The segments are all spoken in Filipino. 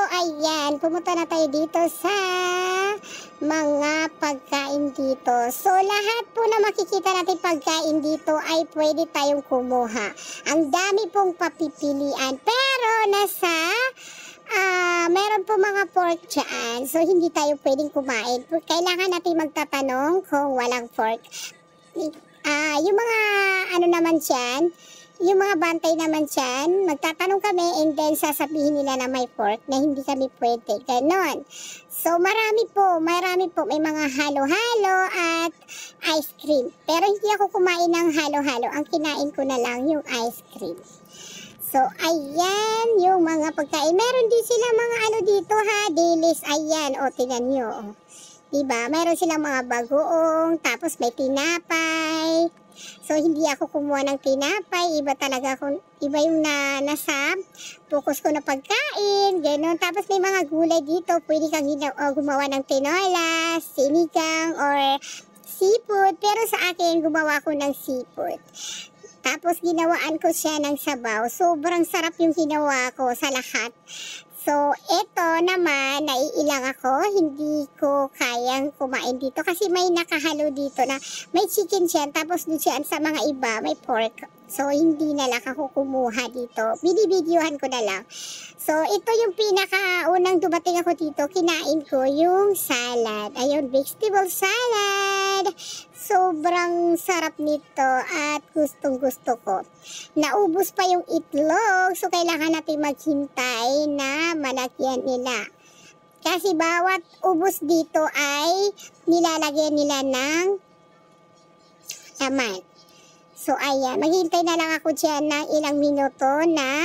ayan, pumunta na tayo dito sa mga pagkain dito. So, lahat po na makikita natin pagkain dito ay pwede tayong kumuha. Ang dami pong papipilian. Pero, meron po mga pork dyan. So, hindi tayo pwedeng kumain. Kailangan natin magtatanong kung walang pork. Yung mga naman dyan, yung mga bantay naman dyan, magtatanong kami and then sasabihin nila na may pork na hindi kami pwede. Ganon. So, marami po. May mga halo-halo at ice cream. Pero hindi ako kumain ng halo-halo. Ang kinain ko na lang yung ice cream. So, ayan yung mga pagkain. Meron din sila mga dito ha, dilis. Ayan, o, tinan nyo. Diba? Meron silang mga bagoong, tapos may tinapay. So, hindi ako kumuha ng tinapay. Iba yung nasa focus ko na pagkain. Ganun. Tapos may mga gulay dito. Pwede kang gumawa ng tinola, sinigang, or seafood. Pero sa akin, gumawa ko ng seafood. Tapos ginawaan ko siya ng sabaw. Sobrang sarap yung ginawa ko sa lahat. So, ito naman, naiilang ako. Hindi ko kayang kumain dito. Kasi may nakahalo dito na may chicken dyan. Tapos dyan sa mga iba, may pork. So, hindi na lang ako kumuha dito. Binibidyohan ko na lang. So, ito yung pinakaunang dumating ako dito. Kinain ko yung salad. Ayun, vegetable salad. Sobrang sarap nito at gustong-gusto ko. Naubos pa yung itlog. So, kailangan natin maghintay na malagyan nila. Kasi bawat ubos dito ay nilalagyan nila ng laman. So, ayan. Maghintay na lang ako dyan ng ilang minuto na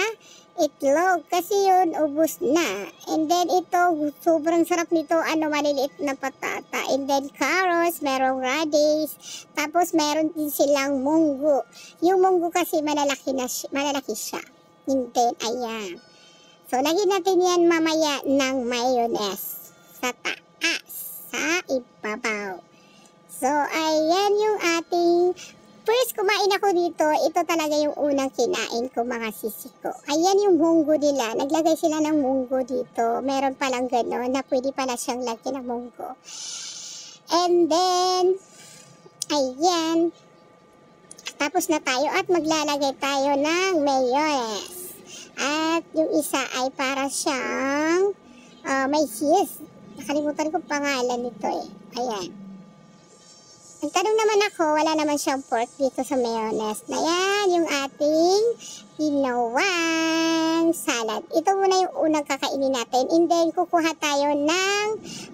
itlog. Kasi yun, ubos na. And then, ito, sobrang sarap nito. Maliliit na patata. And then, carrots, merong radish. Tapos, meron din silang munggo. Yung munggo kasi malalaki siya. And then, ayan. So, lagyan natin yan mamaya ng mayonnaise. Sa taas. Sa ibabaw. So, ayan yung ating first kumain ako dito, ito talaga yung unang kinain ko mga sisi ko. Ayan yung munggo nila. Naglagay sila ng munggo dito. Meron palang gano'n na pwede pala siyang lagyan ng munggo. And then, ayan. Tapos na tayo at maglalagay tayo ng mayonnaise. At yung isa ay para siyang may cheese. Nakalimutan ko pangalan nito eh. Ayan. Nagtanong naman ako, wala naman siyang pork dito sa mayonnaise. Na yan, yung ating ginawang salad. Ito muna yung unang kakainin natin. And then, kukuha tayo ng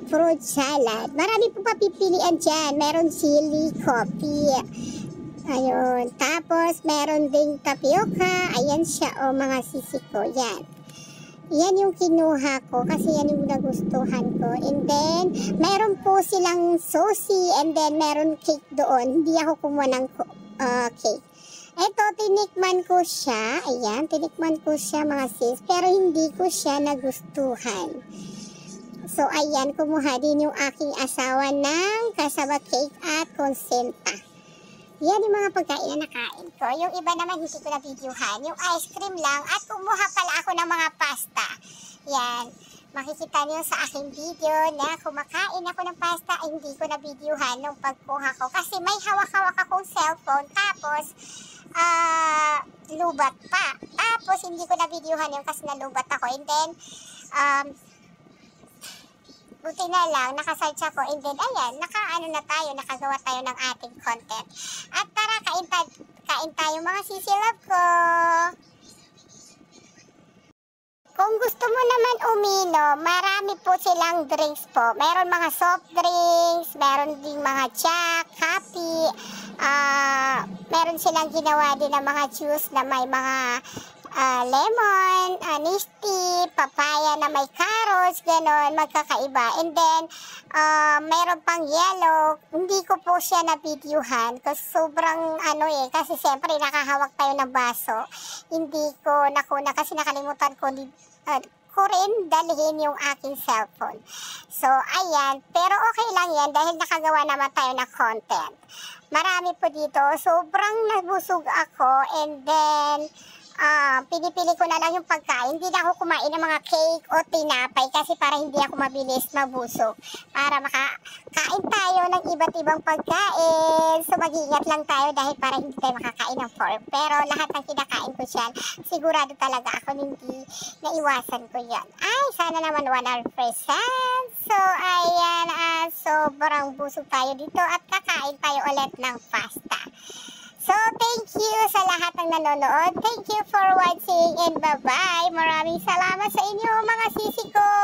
fruit salad. Marami po papipilian dyan. Meron chili, coffee. Ayun. Tapos, meron ding tapioca. Ayan siya, mga sisi ko. Yan. Yan yung kinuha ko kasi yan yung nagustuhan ko. And then, meron po silang sushi and then meron cake doon. Hindi ako kumuha ng cake. Ito, tinikman ko siya. Ayan, tinikman ko siya mga sis. Pero hindi ko siya nagustuhan. So, ayan, kumuha din yung aking asawa ng kasaba cake at konsenta. Yan yung mga pagkain na nakain ko. Yung iba naman hindi ko na videohan. Yung ice cream lang. At kumuha pala ako ng mga pasta. Yan. Makikita niyo sa aking video na kumakain ako ng pasta. Ay, hindi ko na videohan nung pagkuha ko. Kasi may hawak-hawak akong cellphone. Tapos, lubat pa. Tapos, hindi ko na videohan yung kasi nalubat ako. And then, buti na lang, nakasearch ako, and then, ayan, nakagawa tayo ng ating content. At tara, kain tayo mga sisi love ko. Kung gusto mo naman uminom, marami po silang drinks po. Meron mga soft drinks, meron ding mga jack, coffee, meron silang ginawa din ng mga juice na may mga lemon, tea, papaya na may carrots, gano'n, magkakaiba. And then, meron pang yellow. Hindi ko po siya na-videohan kasi sobrang kasi siyempre nakahawak tayo ng baso. Hindi ko nakuna kasi nakalimutan ko rin dalhin yung aking cellphone. So, ayan. Pero okay lang yan dahil nakagawa naman tayo ng content. Marami po dito. Sobrang nabusog ako and then, pinipili ko na lang yung pagkain. Hindi na ako kumain ng mga cake o tinapay kasi para hindi ako mabilis mabusog. Para makakain tayo ng iba't ibang pagkain. So mag-iingat lang tayo dahil para hindi tayo makakain ng pork. Pero lahat ng kinakain ko dyan, sigurado talaga ako hindi naiwasan ko yan. Ay, sana naman 100%. So, ayan, sobrang busog tayo dito at kakain tayo ulit ng pasta. So, thank you sa lahat ng nanonood. Thank you for watching and bye-bye. Maraming salamat sa inyo mga sisi ko.